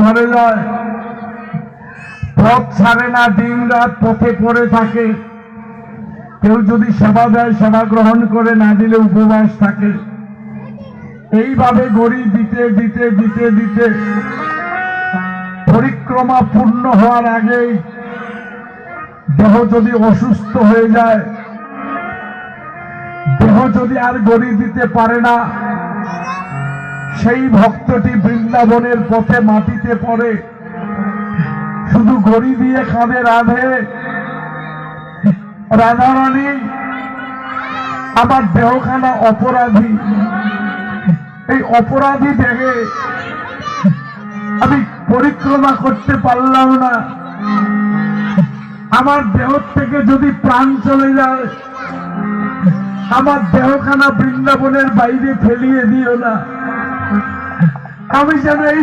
ভরে যায়, পথ ছাড়ে না, দিন রাত পথে পড়ে থাকে। কেউ যদি সেবা দেয় সেবা গ্রহণ করে, না দিলে উপবাস থাকে। এইভাবে গড়ি দিতে দিতে দিতে দিতে পরিক্রমা পূর্ণ হওয়ার আগেই দেহ যদি অসুস্থ হয়ে যায়, দেহ যদি আর গড়ি দিতে পারে না, সেই ভক্তটি বৃন্দাবনের পথে মাটিতে পড়ে, শুধু গড়ি দিয়ে কাঁধে রাধে, রাধারানী আমার দেহখানা অপরাধী, এই অপরাধী দেহে আমি পরিক্রমা করতে পারলাম না, আমার দেহ থেকে যদি প্রাণ চলে যায়, আমার দেহখানা বৃন্দাবনের বাইরে ফেলিয়ে দিও না। আমি যেন এই